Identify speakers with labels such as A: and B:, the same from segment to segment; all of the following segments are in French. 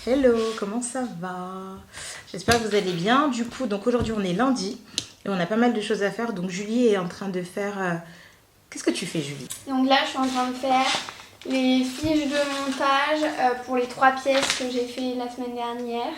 A: Hello, comment ça va? J'espère que vous allez bien. Du coup, donc aujourd'hui on est lundi et on a pas mal de choses à faire. Donc Julie est en train de faire... Qu'est-ce que tu fais, Julie?
B: Donc là, je suis en train de faire les fiches de montage pour les 3 pièces que j'ai fait la semaine dernière.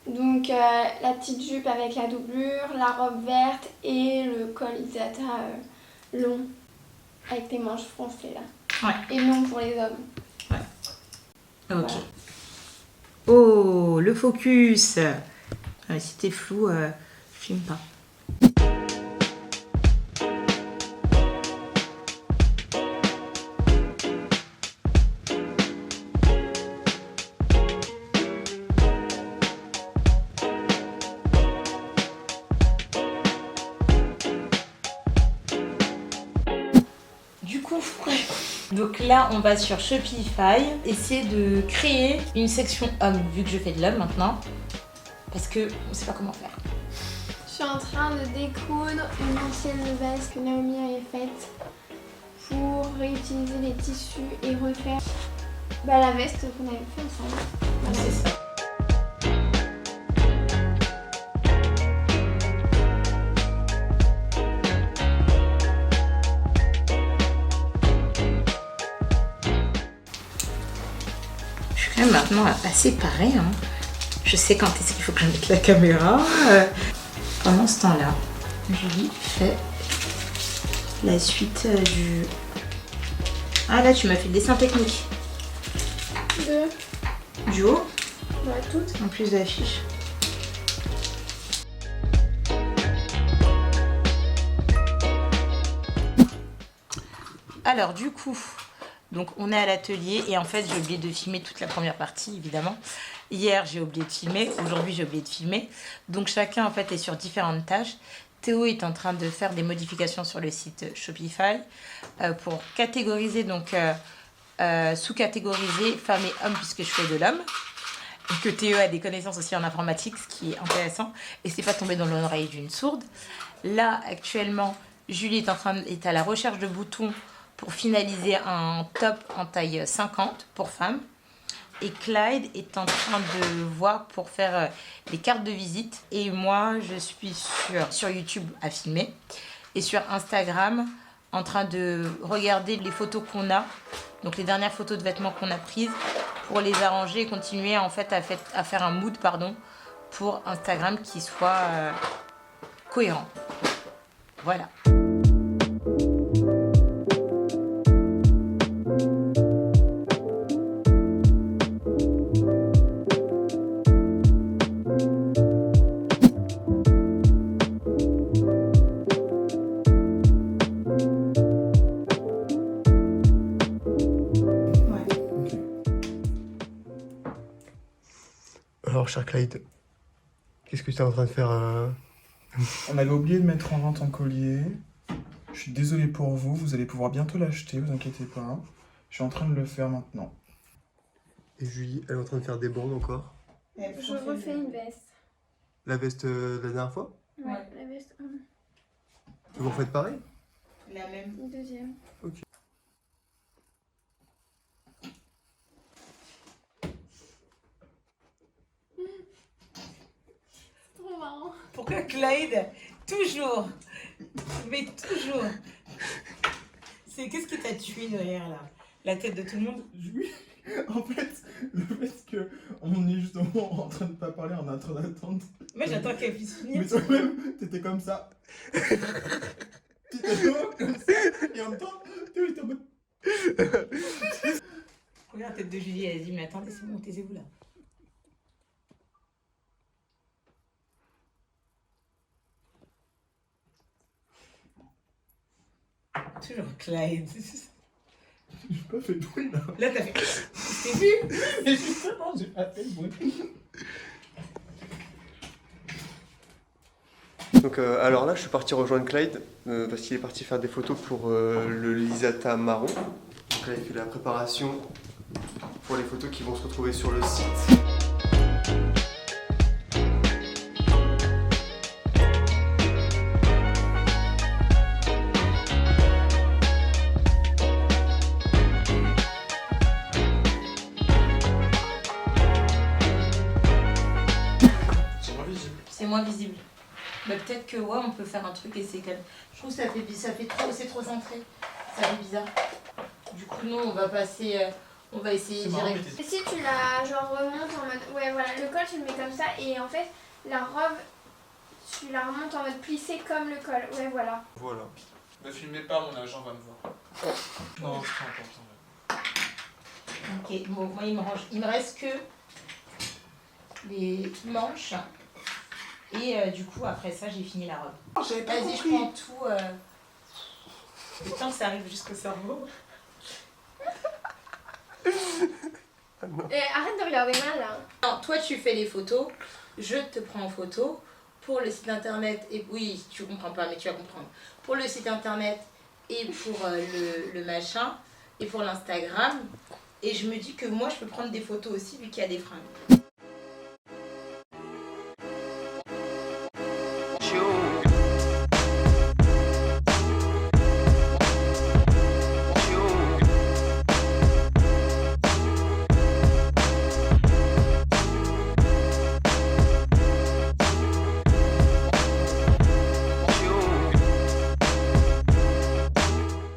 B: Donc la petite jupe avec la doublure, la robe verte et le col Isata long avec les manches froncées là.
A: Ouais.
B: Et long pour les hommes.
A: Ouais. Ok.
B: Voilà.
A: Oh, le focus. Si t'es flou, filme pas. Donc là, on va sur Shopify, essayer de créer une section homme, vu que je fais de l'homme maintenant, parce que on sait pas comment faire.
B: Je suis en train de découdre une ancienne veste que Naomi avait faite pour réutiliser les tissus et refaire la veste qu'on avait fait ensemble. Voilà.
A: C'est ça. Maintenant assez pareil, hein. Je sais quand est-ce qu'il faut que je mette la caméra. Pendant ce temps-là, Julie fait la suite du... Ah là, tu m'as fait le dessin technique. Du haut,
B: Toutes.
A: en plus d'affiches. Alors du coup... Donc on est à l'atelier et en fait j'ai oublié de filmer toute la première partie évidemment. Hier j'ai oublié de filmer, aujourd'hui j'ai oublié de filmer. Donc chacun en fait est sur différentes tâches. Théo est en train de faire des modifications sur le site Shopify pour catégoriser, donc sous-catégoriser femmes et hommes puisque je fais de l'homme. Et que Théo a des connaissances aussi en informatique, ce qui est intéressant. Et c'est pas tombé dans l'oreille d'une sourde. Là actuellement Julie est à la recherche de boutons pour finaliser un top en taille 50 pour femmes. Et Clyde est en train de voir pour faire les cartes de visite. Et moi, je suis sur YouTube à filmer. Et sur Instagram, en train de regarder les photos qu'on a. Donc les dernières photos de vêtements qu'on a prises. Pour les arranger et continuer en fait à faire un mood pour Instagram qui soit cohérent. Voilà.
C: Alors, cher Clyde, qu'est-ce que tu es en train de faire
D: On avait oublié de mettre en vente un collier. Je suis désolé pour vous, vous allez pouvoir bientôt l'acheter, vous inquiétez pas. Je suis en train de le faire maintenant.
C: Et Julie, elle est en train de faire des bandes encore.
B: Je refais une veste.
C: La veste de la dernière fois?
B: Ouais, la veste homme.
C: Vous refaites pareil?
A: La même.
B: Une deuxième.
C: Ok.
B: Trop marrant.
A: Pourquoi Clyde, toujours, mais toujours. Qu'est-ce qui t'a tué derrière là? La tête de tout le monde?
D: Oui, en fait, le fait qu'on est justement en train de pas parler, on est en train d'attendre.
A: Moi j'attends qu'elle puisse finir.
D: Mais toi-même, t'étais comme ça. T'étais comme ça. Et en même temps, tu étais en mode...
A: Regarde la tête de Julie, elle dit mais attendez c'est bon, taisez-vous là. Toujours Clyde.
D: J'ai pas fait de bruit là.
A: Là t'as fait... T'es vu?
D: Mais justement, j'ai pas fait de bruit.
C: Donc alors là, je suis parti rejoindre Clyde parce qu'il est parti faire des photos pour le Lisata marron. Donc là, il fait la préparation pour les photos qui vont se retrouver sur le site.
A: moins visible. Mais peut-être que ouais, on peut faire un truc et c'est quand même... Je trouve que ça fait trop, c'est trop centré. Ça fait bizarre. Du coup, nous, on va passer... on va essayer direct.
B: Et si tu la genre remontes en mode... Ouais, voilà, le col, tu le mets comme ça. Et en fait, la robe, tu la remontes en mode plissé comme le col. Ouais, voilà.
C: Voilà.
D: Ne filmez pas, mon agent va me voir. Non, c'est pas important.
A: Ok, bon, moi, il me reste que les manches. Et du coup, après ça, j'ai fini la robe.
D: Oh, j'avais pas
A: Vas-y, je
D: compris.
A: prends tout. Le temps que ça arrive jusqu'au cerveau.
B: Arrête de regarder mal, là.
A: Non, toi, tu fais les photos. Je te prends en photo. Pour le site internet, et oui, tu comprends pas, mais tu vas comprendre. Pour le site internet et pour le machin, et pour l'Instagram. Et je me dis que moi, je peux prendre des photos aussi, vu qu'il y a des fringues.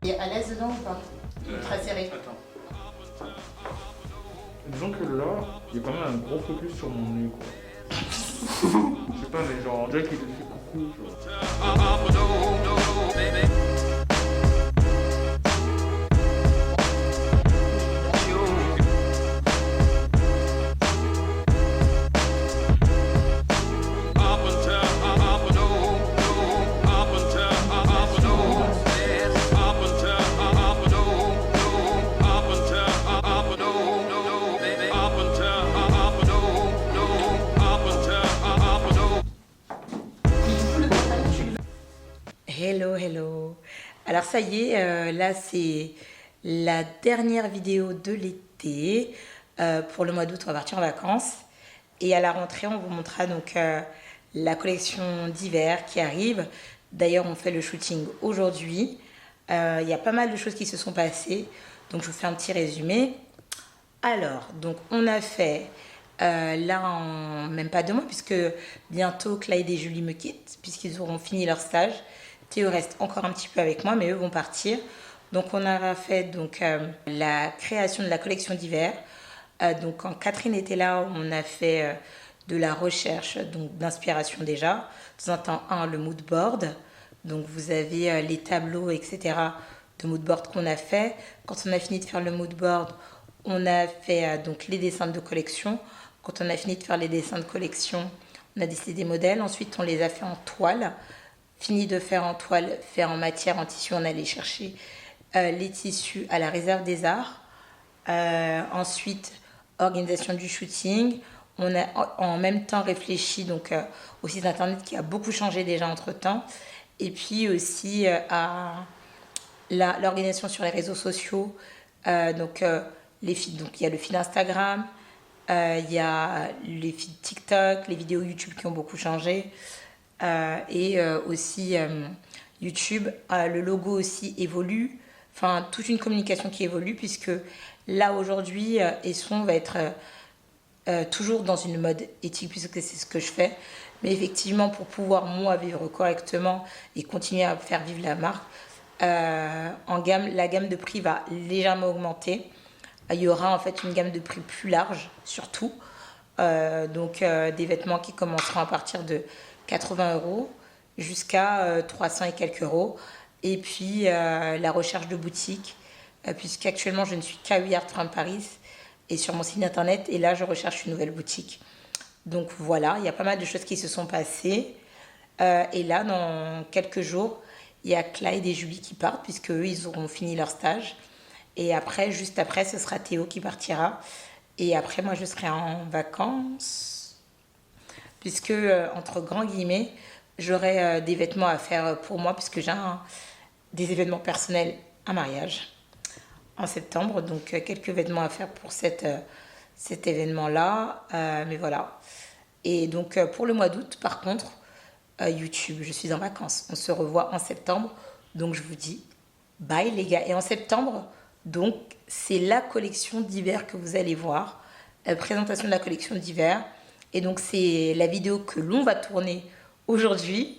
A: Il est à l'aise dedans ou pas? Très serré.
D: Attends. Disons que là, il y a quand même un gros focus sur mon nez, quoi. Je sais pas, mais genre, on dirait qu'il te fait coucou, genre.
A: Hello, hello. Alors ça y est, là c'est la dernière vidéo de l'été. Pour le mois d'août, on va partir en vacances. Et à la rentrée, on vous montrera donc la collection d'hiver qui arrive. D'ailleurs, on fait le shooting aujourd'hui. Il y a pas mal de choses qui se sont passées. Donc je vous fais un petit résumé. Alors, donc on a fait là en même pas 2 mois, puisque bientôt Clyde et Julie me quittent, puisqu'ils auront fini leur stage. Théo reste encore un petit peu avec moi, mais eux vont partir. Donc on a fait donc, la création de la collection d'hiver. Donc quand Catherine était là, on a fait de la recherche, donc d'inspiration déjà. De temps en temps, le mood board. Donc vous avez les tableaux, etc. de mood board qu'on a fait. Quand on a fini de faire le mood board, on a fait donc les dessins de collection. Quand on a fini de faire les dessins de collection, on a décidé des modèles. Ensuite, on les a fait en toile. Fini de faire en toile, fait en matière, en tissu, on allait chercher les tissus à la réserve des arts. Ensuite, organisation du shooting. On a en même temps réfléchi donc, au site internet qui a beaucoup changé déjà entre-temps. Et puis aussi à l'organisation sur les réseaux sociaux. Donc, les feeds, donc il y a le feed Instagram, il y a les feeds TikTok, les vidéos YouTube qui ont beaucoup changé. Et aussi YouTube, le logo aussi évolue, enfin toute une communication qui évolue, puisque là aujourd'hui Esson va être toujours dans une mode éthique, puisque c'est ce que je fais, mais effectivement pour pouvoir moi vivre correctement et continuer à faire vivre la marque, la gamme de prix va légèrement augmenter. Il y aura en fait une gamme de prix plus large surtout, donc des vêtements qui commenceront à partir de 80 € jusqu'à 300 et quelques euros. Et puis la recherche de boutique, puisqu'actuellement je ne suis qu'à 8 Art from Paris et sur mon site internet, et là je recherche une nouvelle boutique. Donc voilà, il y a pas mal de choses qui se sont passées. Et là, dans quelques jours, il y a Clyde et Julie qui partent, puisque eux, ils auront fini leur stage. Et après, juste après, ce sera Théo qui partira. Et après, moi, je serai en vacances, puisque, entre grands guillemets, j'aurai des vêtements à faire pour moi, puisque j'ai des événements personnels, un mariage en septembre. Donc, quelques vêtements à faire pour cet événement-là. Mais voilà. Et donc, pour le mois d'août, par contre, YouTube, je suis en vacances. On se revoit en septembre. Donc, je vous dis bye, les gars. Et en septembre, donc, c'est la collection d'hiver que vous allez voir. La présentation de la collection d'hiver. Et donc c'est la vidéo que l'on va tourner aujourd'hui,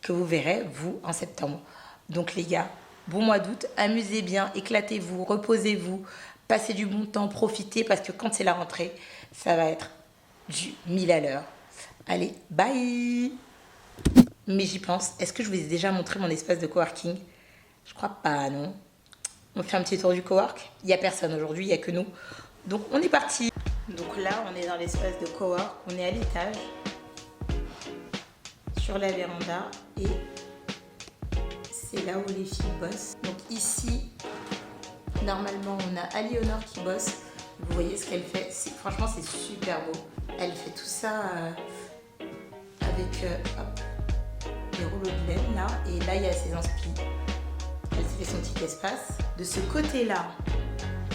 A: que vous verrez, vous, en septembre. Donc les gars, bon mois d'août, amusez bien, éclatez-vous, reposez-vous, passez du bon temps, profitez, parce que quand c'est la rentrée, ça va être du 1000 à l'heure. Allez, bye. Mais j'y pense, est-ce que je vous ai déjà montré mon espace de coworking? Je crois pas, non. On fait un petit tour du cowork. Il n'y a personne aujourd'hui, il n'y a que nous. Donc on est parti. Donc là, on est dans l'espace de cowork. On est à l'étage, sur la véranda. Et c'est là où les filles bossent. Donc ici, normalement, on a Aliénor qui bosse. Vous voyez ce qu'elle fait. Franchement, c'est super beau. Elle fait tout ça avec les rouleaux de laine là. Et là, il y a ses inspi. Elle s'est fait son petit espace. De ce côté-là,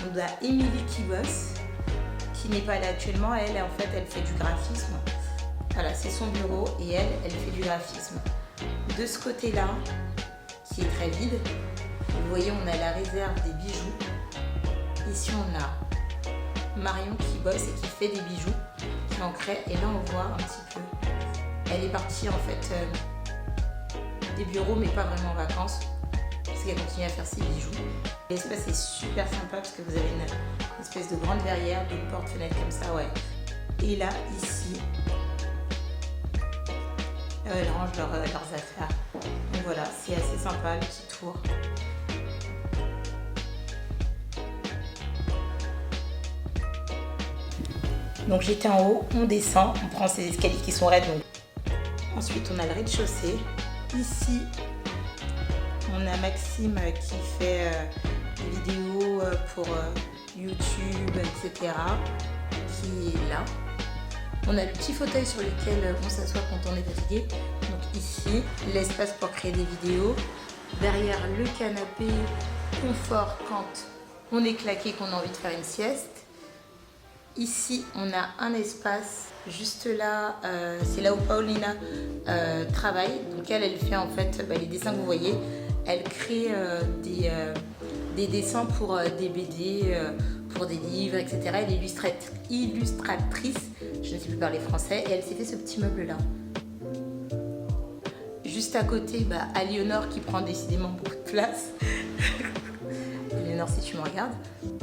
A: on a Émilie qui bosse, qui n'est pas là actuellement. Elle, en fait, elle fait du graphisme. Voilà, c'est son bureau et elle fait du graphisme. De ce côté-là, qui est très vide, vous voyez, on a la réserve des bijoux. Ici, on a Marion qui bosse et qui fait des bijoux, qui en crée. Et là, on voit un petit peu. Elle est partie, en fait, des bureaux, mais pas vraiment en vacances. Parce qu'elle continue à faire ses bijoux. L'espace est super sympa parce que vous avez une espèce de grande verrière, une porte-fenêtre comme ça, ouais. Et là, ici, elles rangent leurs affaires. Donc voilà, c'est assez sympa, le petit tour. Donc j'étais en haut, on descend, on prend ces escaliers qui sont raides. Donc. Ensuite, on a le rez-de-chaussée. Ici, on a Maxime qui fait des vidéos pour YouTube, etc. qui est là. On a le petit fauteuil sur lequel on s'assoit quand on est fatigué. Donc ici, l'espace pour créer des vidéos. Derrière le canapé, confort quand on est claqué, qu'on a envie de faire une sieste. Ici, on a un espace juste là, c'est là où Paulina travaille. Donc elle fait en fait les dessins que vous voyez. Elle crée des dessins pour des BD, pour des livres, etc. Elle est illustratrice, je ne sais plus parler français, et elle s'est fait ce petit meuble-là. Juste à côté, Aliénor qui prend décidément beaucoup de place. Aliénor, si tu me regardes.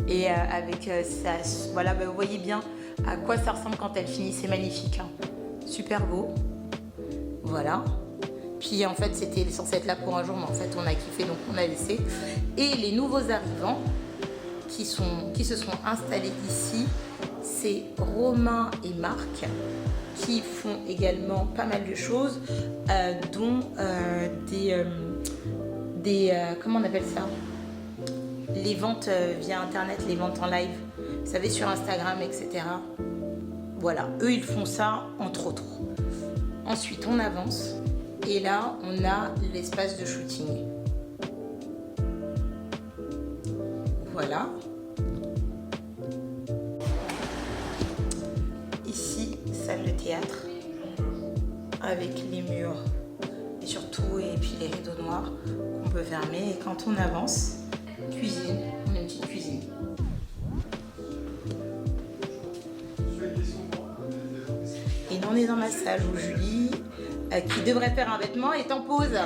A: Et avec ça, voilà, vous voyez bien à quoi ça ressemble quand elle finit, c'est magnifique. Hein. Super beau. Voilà. Puis en fait, c'était censé être là pour un jour, mais en fait, on a kiffé, donc on a laissé. Et les nouveaux arrivants qui se sont installés ici, c'est Romain et Marc, qui font également pas mal de choses, dont comment on appelle ça ? Les ventes via Internet, les ventes en live, vous savez, sur Instagram, etc. Voilà, eux, ils font ça, entre autres. Ensuite, on avance. Et là, on a l'espace de shooting. Voilà. Ici, salle de théâtre. Avec les murs et surtout, et puis les rideaux noirs qu'on peut fermer. Et quand on avance, cuisine, on a une petite cuisine. Et là, on est dans ma salle où Julie, qui devrait faire un vêtement, est en pause.